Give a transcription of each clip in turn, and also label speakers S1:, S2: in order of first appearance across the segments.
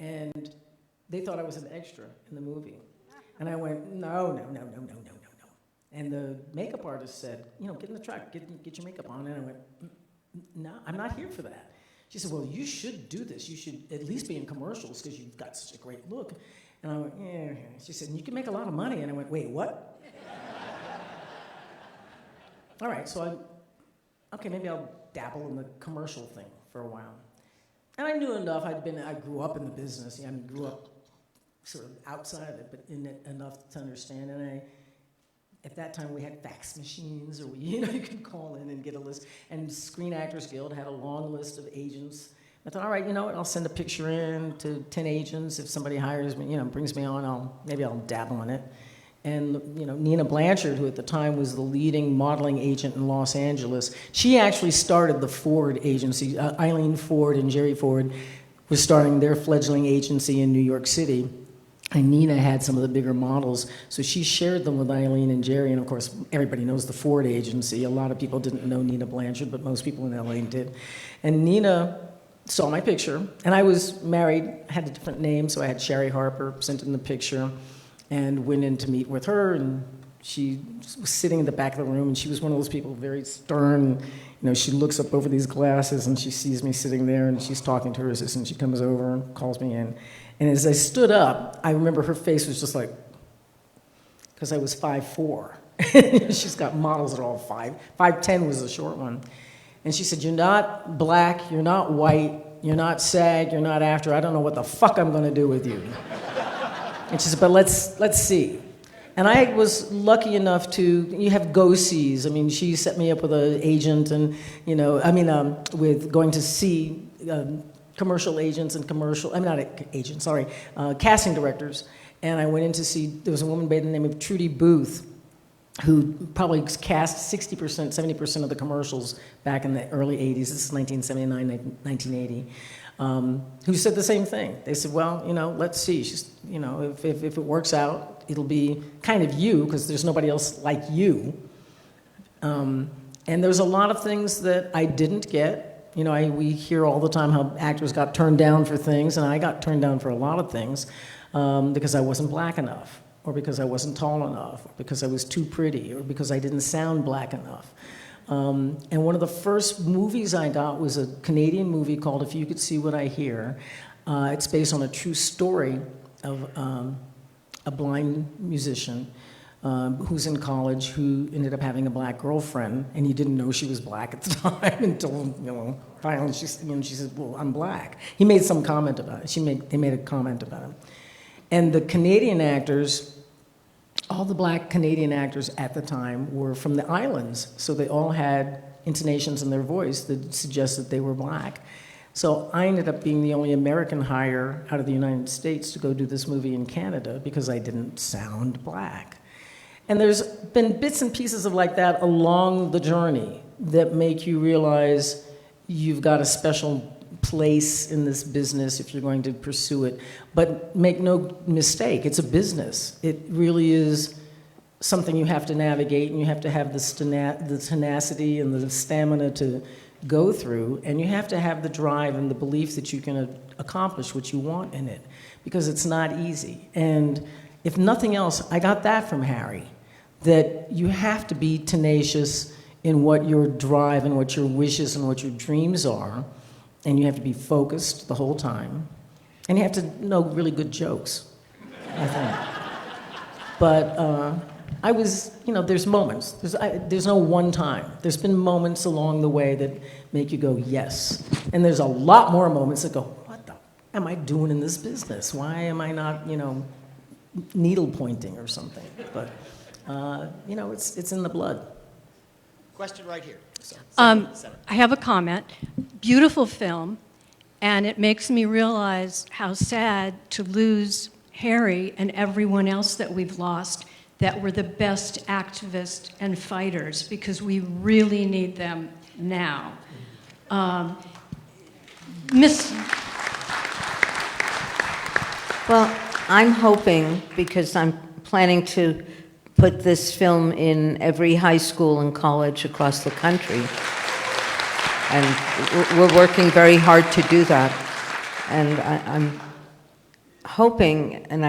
S1: And they thought I was an extra in the movie. And I went, no. And the makeup artist said, get in the truck, get your makeup on. And I went, no, I'm not here for that. She said, well, you should do this. You should at least be in commercials because you've got such a great look. And I went, yeah. She said, you can make a lot of money. And I went, wait, what? All right, so okay, maybe I'll dabble in the commercial thing for a while. And I knew enough. I grew up in the business. I grew up sort of outside of it, but in it enough to understand. And at that time, we had fax machines, or you could call in and get a list. And Screen Actors Guild had a long list of agents. I thought, all right, you know what? I'll send a picture in to 10 agents. If somebody hires me, brings me on, maybe I'll dabble in it. And Nina Blanchard, who at the time was the leading modeling agent in Los Angeles, she actually started the Ford agency. Eileen Ford and Jerry Ford were starting their fledgling agency in New York City. And Nina had some of the bigger models, so she shared them with Eileen and Jerry. And of course, everybody knows the Ford agency. A lot of people didn't know Nina Blanchard, but most people in LA did. And Nina saw my picture, and I was married, had a different name, so I had Sherry Harper sent in the picture. And went in to meet with her, and she was sitting in the back of the room, and she was one of those people, very stern. She looks up over these glasses, and she sees me sitting there, and she's talking to her assistant. She comes over and calls me in. And as I stood up, I remember her face was just like, because I was 5'4". She's got models that are all 5'10" was the short one. And she said, you're not black, you're not white, you're not SAG, you're not AFTRA. I don't know what the fuck I'm going to do with you. And she said, but let's see. And I was lucky enough you have go-sees. She set me up with an agent and, with going to see commercial agents and casting directors. And I went in to see, there was a woman by the name of Trudy Booth, who probably cast 60%, 70% of the commercials back in the early 80s. This is 1979, 1980. Who said the same thing. They said, well, let's see. She's, if it works out, it'll be kind of you, because there's nobody else like you. And there's a lot of things that I didn't get. We hear all the time how actors got turned down for things, and I got turned down for a lot of things because I wasn't black enough, or because I wasn't tall enough, or because I was too pretty, or because I didn't sound black enough. And one of the first movies I got was a Canadian movie called If You Could See What I Hear. It's based on a true story of a blind musician who's in college who ended up having a black girlfriend, and he didn't know she was black at the time until, finally she said, well, I'm black. He made some comment about it. They made a comment about him. And the Canadian actors, all the black Canadian actors at the time were from the islands, so they all had intonations in their voice that suggested they were black. So I ended up being the only American hire out of the United States to go do this movie in Canada because I didn't sound black. And there's been bits and pieces of like that along the journey that make you realize you've got a special place in this business if you're going to pursue it. But make no mistake, it's a business. It really is something you have to navigate, and you have to have the tenacity and the stamina to go through, and you have to have the drive and the belief that you can accomplish what you want in it, because it's not easy. And if nothing else, I got that from Harry, that you have to be tenacious in what your drive and what your wishes and what your dreams are, and you have to be focused the whole time, and you have to know really good jokes, I think. But I was, there's moments. There's no one time. There's been moments along the way that make you go, yes. And there's a lot more moments that go, what the am I doing in this business? Why am I not, needle pointing or something? But, it's in the blood.
S2: Question right here. So,
S3: I have a comment. Beautiful film, and it makes me realize how sad to lose Harry and everyone else that we've lost that were the best activists and fighters, because we really need them now.
S4: Well, I'm hoping, because I'm planning to put this film in every high school and college across the country, and we're working very hard to do that. And hoping and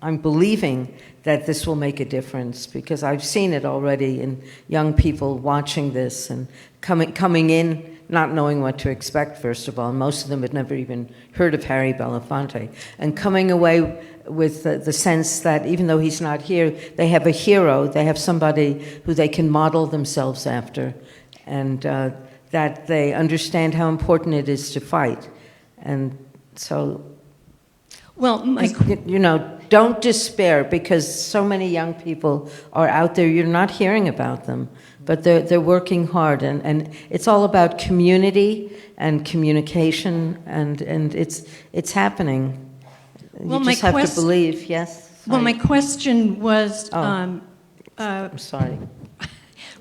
S4: I'm believing that this will make a difference, because I've seen it already in young people watching this and coming in not knowing what to expect, first of all. Most of them had never even heard of Harry Belafonte. And coming away with the sense that even though he's not here, they have a hero, they have somebody who they can model themselves after, and that they understand how important it is to fight. And so,
S3: Well,
S4: don't despair, because so many young people are out there, you're not hearing about them, but they're working hard, and it's all about community and communication, and it's happening.
S3: Well,
S4: You
S3: my
S4: just have to
S3: quest-
S4: believe, yes?
S3: well, my
S4: Sorry.
S3: question was
S4: I'm sorry.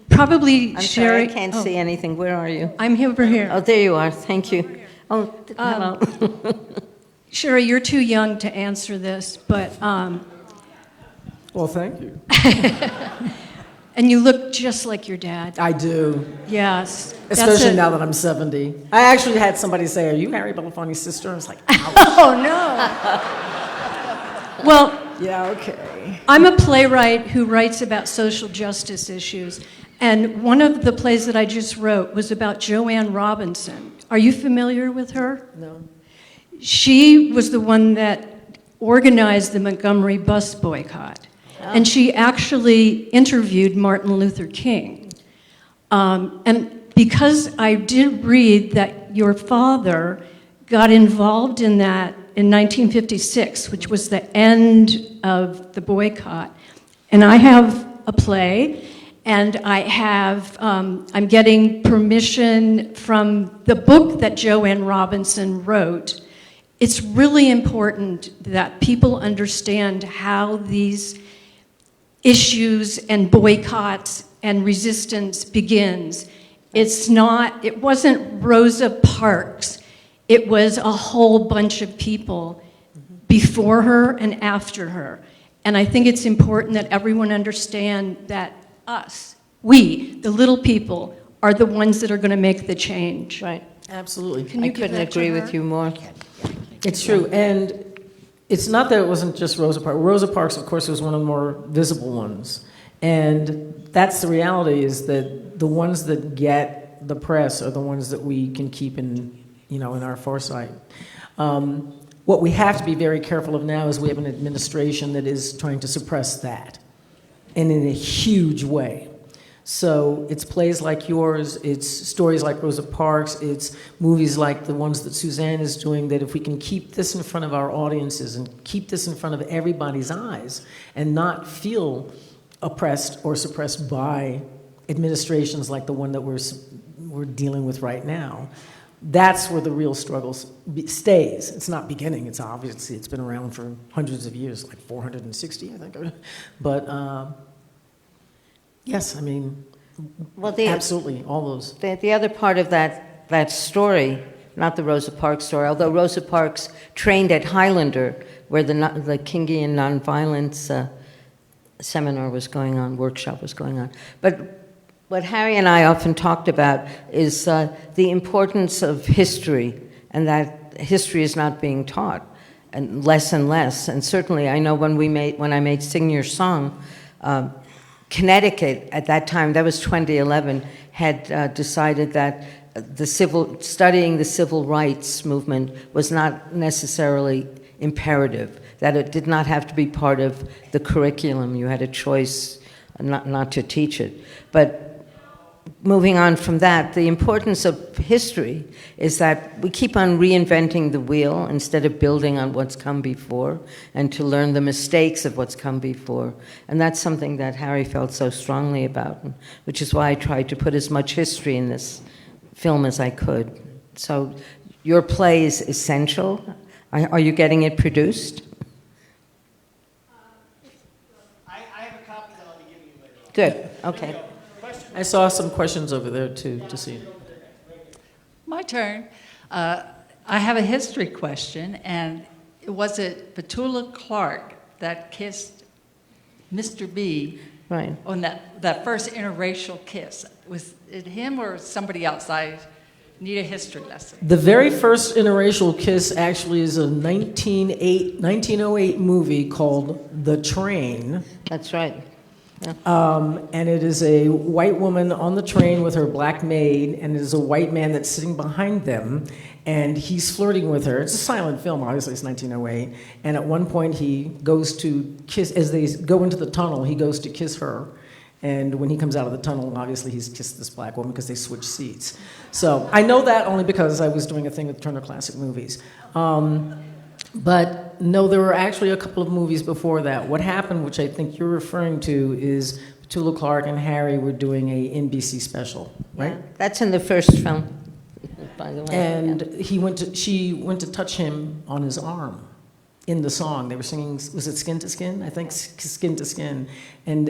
S3: probably
S4: I'm
S3: Sherry.
S4: sorry, I can't see anything. Where are you?
S3: I'm over here.
S4: Oh, there you are. Thank you. Oh, hello.
S3: Sherry, you're too young to answer this, but
S1: Well, thank you.
S3: and you look just like your dad.
S1: I do,
S3: Yes,
S1: especially now that I'm 70. I actually had somebody say, "Are you Harry Belafonte's sister?" I was like, "Ouch."
S3: Oh no. Well,
S1: Yeah, okay.
S3: I'm a playwright who writes about social justice issues, and one of the plays that I just wrote was about Joanne Robinson. Are you familiar with her?
S1: No.
S3: She was the one that organized the Montgomery bus boycott, and she actually interviewed Martin Luther King. And because I did read that your father got involved in that in 1956, which was the end of the boycott, and I have a play, and I'm getting permission from the book that Joanne Robinson wrote. It's really important that people understand how these issues and boycotts and resistance begins. It wasn't Rosa Parks. It was a whole bunch of people before her and after her. And I think it's important that everyone understand that we, the little people, are the ones that are going to make the change.
S4: Right.
S1: Absolutely.
S3: Can
S4: I
S3: you give
S4: couldn't
S3: that to
S4: agree
S3: her?
S4: with you more.
S1: It's true, and it's not that it wasn't just Rosa Parks. Rosa Parks, of course, was one of the more visible ones, and that's the reality: is that the ones that get the press are the ones that we can keep in our foresight. What we have to be very careful of now is we have an administration that is trying to suppress that, and in a huge way. So it's plays like yours, it's stories like Rosa Parks, it's movies like the ones that Suzanne is doing, that if we can keep this in front of our audiences and keep this in front of everybody's eyes and not feel oppressed or suppressed by administrations like the one that we're dealing with right now, that's where the real struggle stays. It's not beginning, it's been around for hundreds of years, like 460, I think. But yes, I mean,
S4: Well,
S1: absolutely, all those.
S4: The other part of that story, not the Rosa Parks story, although Rosa Parks trained at Highlander, where the Kingian nonviolence seminar was going on, workshop was going on. But what Harry and I often talked about is the importance of history, and that history is not being taught, and less. And certainly, I know when I made Sing Your Song, Connecticut at that time, that was 2011, had decided that studying the civil rights movement was not necessarily imperative, that it did not have to be part of the curriculum. You had a choice not to teach it. But moving on from that, the importance of history is that we keep on reinventing the wheel instead of building on what's come before, and to learn the mistakes of what's come before. And that's something that Harry felt so strongly about, which is why I tried to put as much history in this film as I could. So your play is essential. Are you getting it produced?
S2: I have a copy that I'll be giving you later on.
S4: Good, okay.
S1: I saw some questions over there too, to see.
S5: My turn. I have a history question, and was it Petula Clark that kissed Mr. B
S4: Right.
S5: on that first interracial kiss? Was it him or somebody else? I Need a history lesson.
S1: The very first interracial kiss actually is a 1908 movie called The Train.
S4: That's right.
S1: And it is a white woman on the train with her black maid, and it is a white man that's sitting behind them, and he's flirting with her. It's a silent film, obviously, it's 1908. And at one point, he goes to kiss, as they go into the tunnel, he goes to kiss her. And when he comes out of the tunnel, obviously, he's kissed this black woman because they switch seats. So I know that only because I was doing a thing with Turner Classic Movies. But no, there were actually a couple of movies before that. What happened, which I think you're referring to, is Petula Clark and Harry were doing a NBC special, right?
S4: Yeah, that's in the first film, by the way.
S1: And she went to touch him on his arm in the song. They were singing, was it Skin to Skin? I think Skin to Skin. And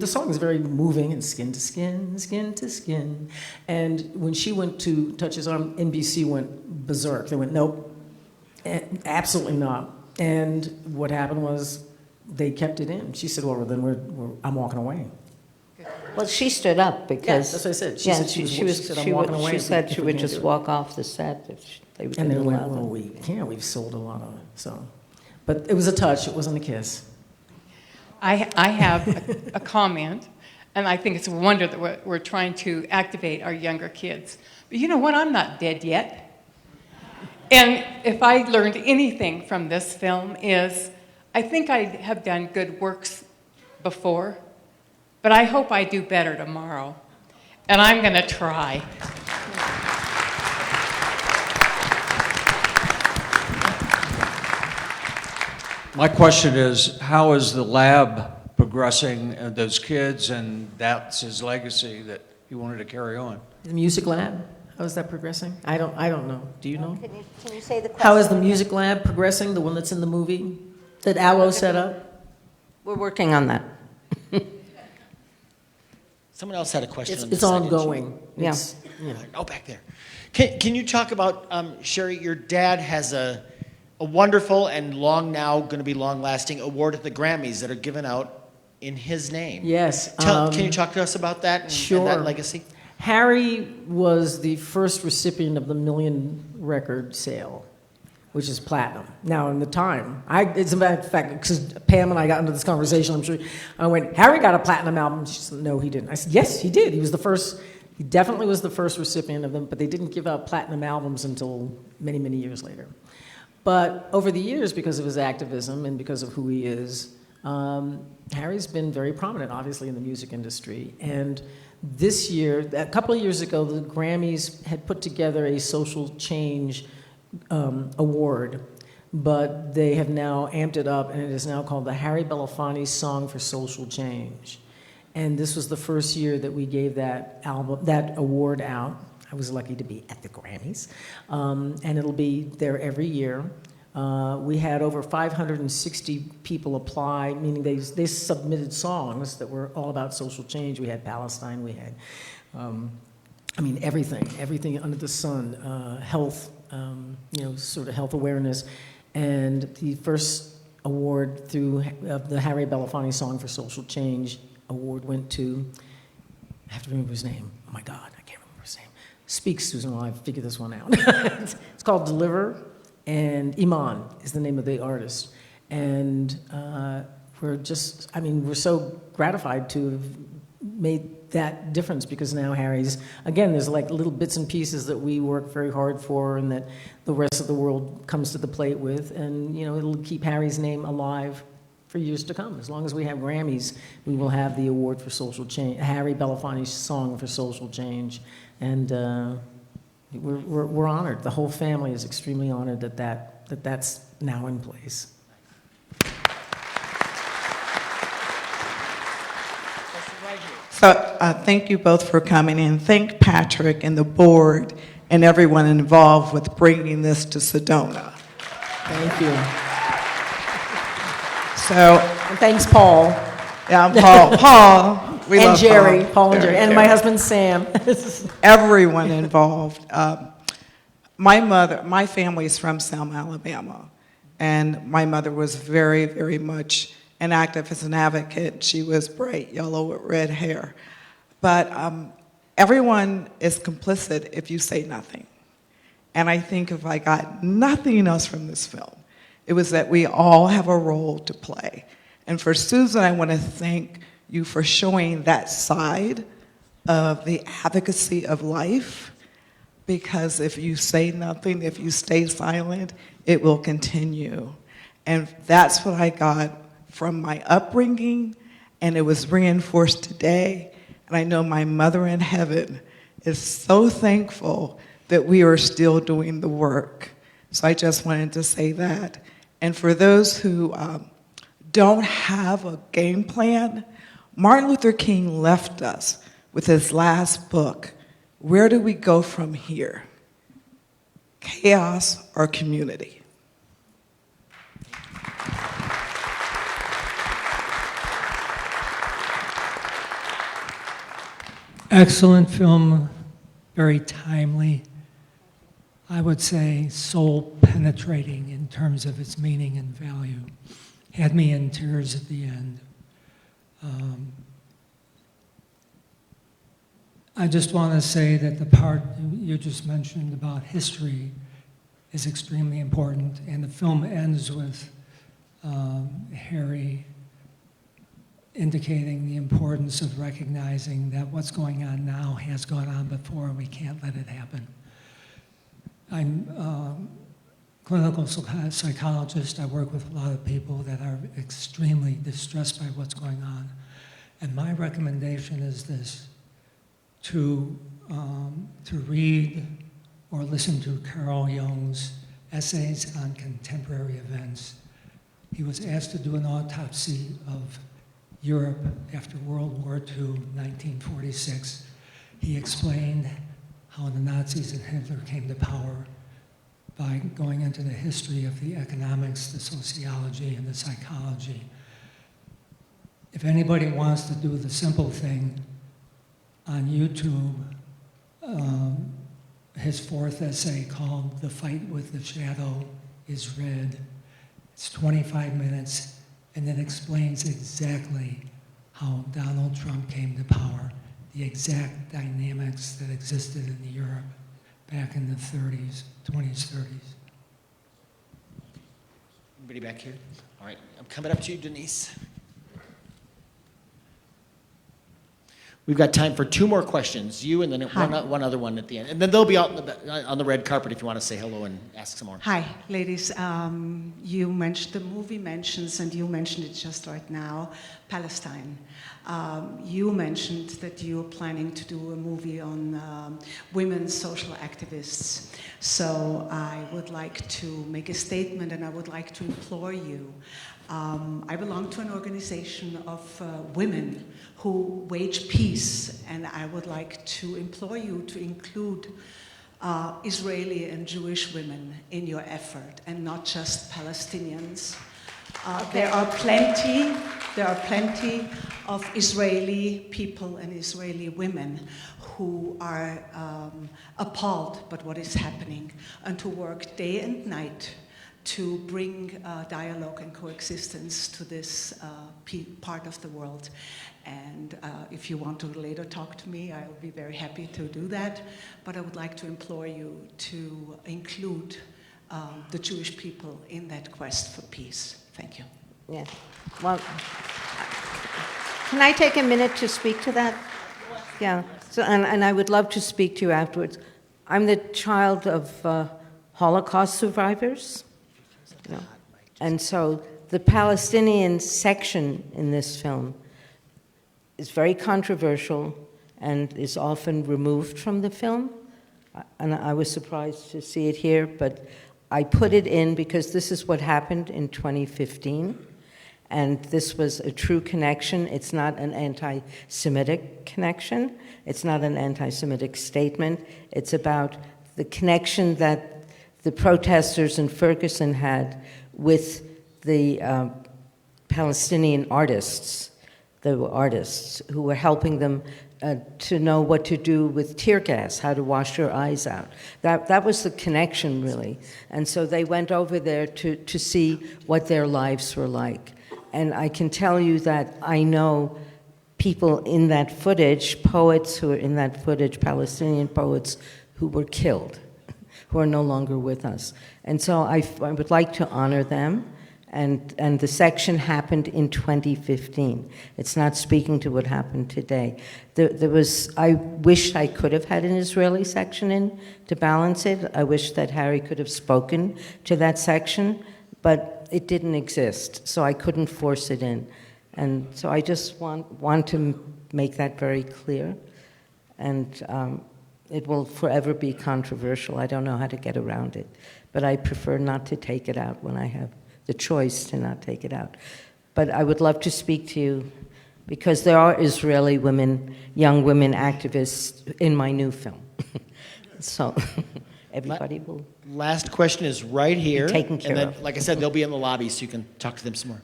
S1: the song is very moving, and skin to skin, skin to skin. And when she went to touch his arm, NBC went berserk. They went, nope. Absolutely not. And what happened was they kept it in. She said, well, then I'm walking away.
S4: Well, she stood up because...
S1: Yeah, that's what I said. She said I'm walking away.
S4: She said
S1: if
S4: she
S1: we
S4: would
S1: can't
S4: just
S1: do it.
S4: walk off the set if they
S1: And
S4: didn't
S1: they went,
S4: allow
S1: well,
S4: them.
S1: we can't. We've sold a lot of it. So, but it was a touch. It wasn't a kiss.
S6: I have a comment, and I think it's a wonder that we're trying to activate our younger kids. But you know what? I'm not dead yet. And if I learned anything from this film is, I think I have done good works before, but I hope I do better tomorrow. And I'm going to try.
S7: My question is, how is the lab progressing, those kids, and that's his legacy that he wanted to carry on?
S1: The music lab, how is that progressing? I don't know. Do you know?
S4: Can you say the question?
S1: How is the music lab progressing, the one that's in the movie that Aloe set up?
S4: We're working on that.
S2: Someone else had a question.
S1: It's,
S2: on this
S1: it's
S2: side, didn't you?
S1: ongoing.
S4: Yeah.
S1: It's, you know.
S2: Oh, back there. Can you talk about, Sherry, your dad has a wonderful and going to be long-lasting award at the Grammys that are given out in his name.
S1: Yes.
S2: Can you talk to us about that and
S1: Sure.
S2: that legacy?
S1: Harry was the first recipient of the million record sale, which is platinum. Now, in the time, it's a matter of fact, because Pam and I got into this conversation, I'm sure, I went, Harry got a platinum album. She said, no, he didn't. I said, yes, he did. He definitely was the first recipient of them, but they didn't give out platinum albums until many, many years later. But over the years, because of his activism and because of who he is, Harry's been very prominent, obviously, in the music industry. And this year, a couple of years ago, the Grammys had put together a social change award, but they have now amped it up, and it is now called the Harry Belafonte Song for Social Change. And this was the first year that we gave that award out. I was lucky to be at the Grammys, and it'll be there every year. We had over 560 people apply, meaning they submitted songs that were all about social change. We had Palestine, we had, everything under the sun, health, sort of health awareness. And the first award through the Harry Belafonte Song for Social Change award went to, I have to remember his name. Oh my God, I can't remember his name. Speak, Susan, while I figure this one out. It's called Deliver, and Iman is the name of the artist. And we're so gratified to have made that difference, because now Harry's, again, there's like little bits and pieces that we work very hard for and that the rest of the world comes to the plate with, and it'll keep Harry's name alive for years to come. As long as we have Grammys, we will have the award for social change, Harry Belafonte's Song for Social Change, and we're honored. The whole family is extremely honored that's now in place.
S8: So thank you both for coming in. Thank Patrick and the board and everyone involved with bringing this to Sedona.
S1: Thank you.
S8: So,
S1: And thanks, Paul.
S8: yeah, Paul, we
S1: and
S8: love
S1: Jerry. Paul and Jerry. And my
S8: Jerry.
S1: husband, Sam.
S8: Everyone involved. My family is from Selma, Alabama, and my mother was very, very much an activist and advocate. She was bright yellow with red hair. But everyone is complicit if you say nothing. And I think if I got nothing else from this film, it was that we all have a role to play. And for Susan, I want to thank you for showing that side of the advocacy of life, because if you say nothing, if you stay silent, it will continue. And that's what I got from my upbringing, and it was reinforced today. And I know my mother in heaven is so thankful that we are still doing the work. So I just wanted to say that. And for those who don't have a game plan, Martin Luther King left us with his last book. Where do we go from here? Chaos or community?
S9: Excellent film, very timely. I would say soul penetrating in terms of its meaning and value. Had me in tears at the end. I just want to say that the part you just mentioned about history is extremely important, and the film ends with Harry indicating the importance of recognizing that what's going on now has gone on before, and we can't let it happen. I'm a clinical psychologist. I work with a lot of people that are extremely distressed by what's going on. And my recommendation is this, to read or listen to Carl Jung's essays on contemporary events. He was asked to do an autopsy of Europe after World War II, 1946. He explained how the Nazis and Hitler came to power by going into the history of the economics, the sociology, and the psychology. If anybody wants to do the simple thing, on YouTube, his fourth essay called The Fight with the Shadow is Red. It's 25 minutes, and it explains exactly how Donald Trump came to power, the exact dynamics that existed in Europe back in the 20s, 30s.
S2: Anybody back here? All right, I'm coming up to you, Denise. We've got time for two more questions. You and then one other one at the end. And then they'll be out on the red carpet if you want to say hello and ask some more.
S10: Hi, ladies. You mentioned, the movie mentions, and you mentioned it just right now, Palestine. You mentioned that you are planning to do a movie on women social activists. So I would like to make a statement, and I would like to implore you. I belong to an organization of women who wage peace, and I would like to implore you to include Israeli and Jewish women in your effort, and not just Palestinians. There are plenty of Israeli people and Israeli women who are appalled by what is happening, and to work day and night to bring dialogue and coexistence to this part of the world. And if you want to later talk to me, I will be very happy to do that. But I would like to implore you to include the Jewish people in that quest for peace. Thank you.
S4: Yeah. Well, can I take a minute to speak to that? Yeah. So, and I would love to speak to you afterwards. I'm the child of Holocaust survivors. You know? And so the Palestinian section in this film is very controversial and is often removed from the film. And I was surprised to see it here, but I put it in because this is what happened in 2015. And this was a true connection. It's not an anti-Semitic connection. It's not an anti-Semitic statement. It's about the connection that the protesters in Ferguson had with the Palestinian artists. There were artists who were helping them to know what to do with tear gas, how to wash your eyes out. That was the connection, really. And so they went over there to see what their lives were like. And I can tell you that I know people in that footage, poets who are in that footage, Palestinian poets, who were killed, who are no longer with us. And so I would like to honor them. And the section happened in 2015. It's not speaking to what happened today. I wish I could have had an Israeli section in to balance it. I wish that Harry could have spoken to that section, but it didn't exist, so I couldn't force it in. And so I just want to make that very clear. And it will forever be controversial. I don't know how to get around it, but I prefer not to take it out when I have the choice to not take it out. But I would love to speak to you because there are Israeli women, young women activists in my new film. So everybody will.
S2: Last question is right here.
S4: Taken care
S2: and then,
S4: of.
S2: like I said, they'll be in the lobby so you can talk to them some more.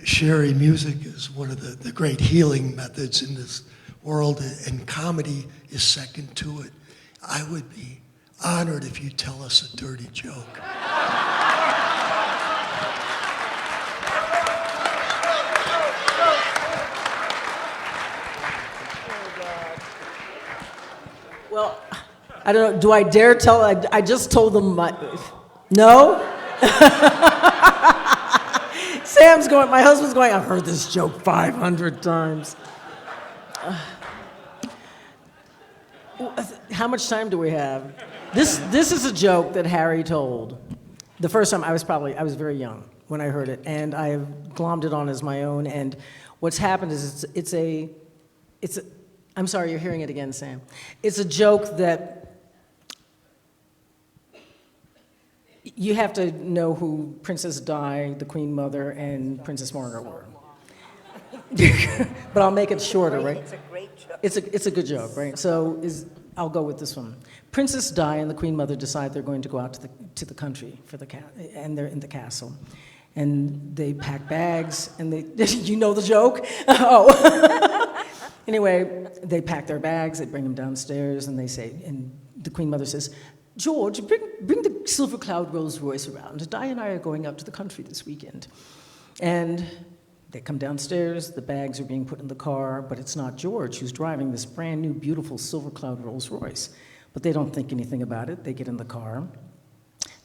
S11: Sherry, music is one of the great healing methods in this world, and comedy is second to it. I would be honored if you tell us a dirty joke.
S1: Well, I don't know, do I dare tell? I just told them no? Sam's going, my husband's going, I've heard this joke 500 times. How much time do we have? This is a joke that Harry told. The first time I was very young when I heard it, and I have glommed it on as my own, and what's happened is it's a I'm sorry, you're hearing it again, Sam. It's a joke that you have to know who Princess Di, the Queen Mother, and Princess Margaret were. But I'll make it shorter, right?
S4: It's a great joke.
S1: It's a good joke, right? So I'll go with this one. Princess Di and the Queen Mother decide they're going to go out to the country and they're in the castle. And they pack bags, and you know the joke? Oh. Anyway, they pack their bags, they bring them downstairs, and they say, and the Queen Mother says, George, bring the Silver Cloud Rolls Royce around. Di and I are going out to the country this weekend. And they come downstairs, the bags are being put in the car, but it's not George who's driving this brand new, beautiful Silver Cloud Rolls Royce. But they don't think anything about it. They get in the car.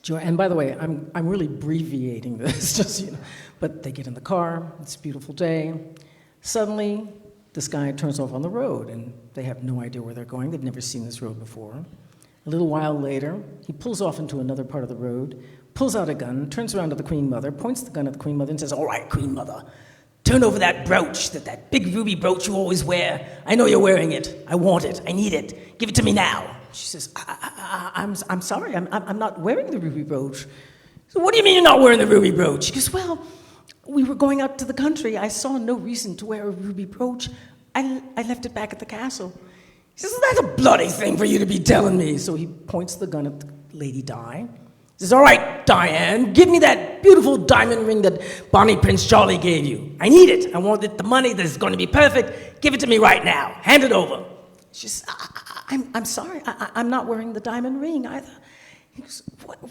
S1: And by the way, I'm really abbreviating this, just so you know. But they get in the car, it's a beautiful day. Suddenly, this guy turns off on the road, and they have no idea where they're going. They've never seen this road before. A little while later, he pulls off into another part of the road, pulls out a gun, turns around to the Queen Mother, points the gun at the Queen Mother, and says, "All right, Queen Mother, turn over that brooch, that big ruby brooch you always wear. I know you're wearing it. I want it. I need it. Give it to me now." She says, I'm sorry, I'm not wearing the ruby brooch. So what do you mean you're not wearing the ruby brooch? She goes, well, we were going out to the country. I saw no reason to wear a ruby brooch. I left it back at the castle. He says, that's a bloody thing for you to be telling me. So he points the gun at the Lady Di. He says, all right, Diane, give me that beautiful diamond ring that Bonnie Prince Charlie gave you. I need it. I want it, the money that's going to be perfect. Give it to me right now. Hand it over. She says, I'm sorry. I'm not wearing the diamond ring either. He goes,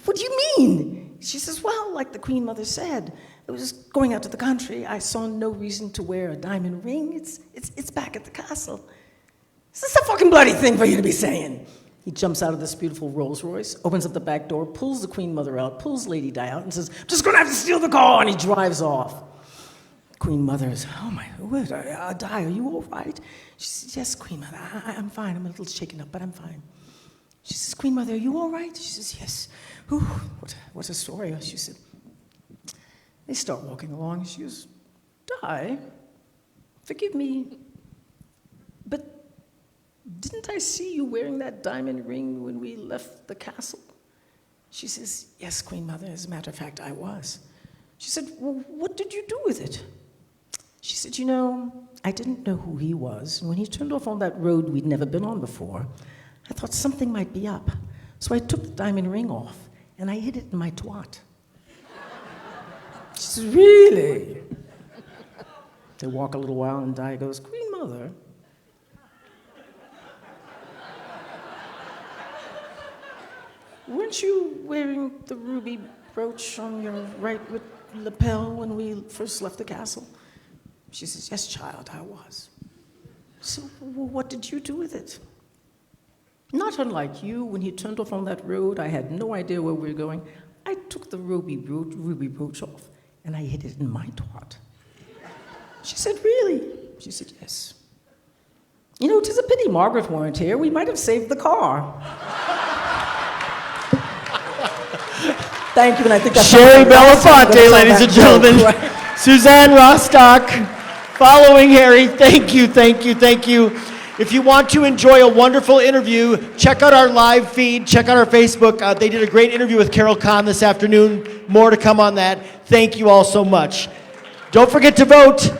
S1: what do you mean? She says, well, like the Queen Mother said, I was going out to the country. I saw no reason to wear a diamond ring. It's back at the castle. This is a fucking bloody thing for you to be saying. He jumps out of this beautiful Rolls Royce, opens up the back door, pulls the Queen Mother out, pulls Lady Di out, and says, I'm just going to have to steal the car, and he drives off. Queen Mother is, oh my word, Di, are you all right? She says, yes, Queen Mother, I'm fine. I'm a little shaken up, but I'm fine. She says, Queen Mother, are you all right? She says, yes. Ooh, what a story. She said, they start walking along. She goes, Di, forgive me, but didn't I see you wearing that diamond ring when we left the castle? She says, yes, Queen Mother, as a matter of fact, I was. She said, well, what did you do with it? She said, you know, I didn't know who he was. And when he turned off on that road we'd never been on before, I thought something might be up. So I took the diamond ring off, and I hid it in my twat. She says, really? They walk a little while, and Di goes, Queen Mother, weren't you wearing the ruby brooch on your right lapel when we first left the castle? She says, yes, child, I was. So what did you do with it? Not unlike you, when he turned off on that road, I had no idea where we were going. I took the ruby brooch off, and I hid it in my twat. She said, really? She said, yes. You know, 'tis a pity Margaret weren't here. We might have saved the car. Thank you, and I think that's
S2: Sherry
S1: the last time I'm
S2: Belafonte,
S1: gonna tell
S2: ladies
S1: that
S2: and
S1: joke,
S2: gentlemen.
S1: right?
S2: Suzanne Rostock, following Harry. Thank you, thank you, thank you. If you want to enjoy a wonderful interview, check out our live feed, check out our Facebook. They did a great interview with Carol Kahn this afternoon. More to come on that. Thank you all so much. Don't forget to vote.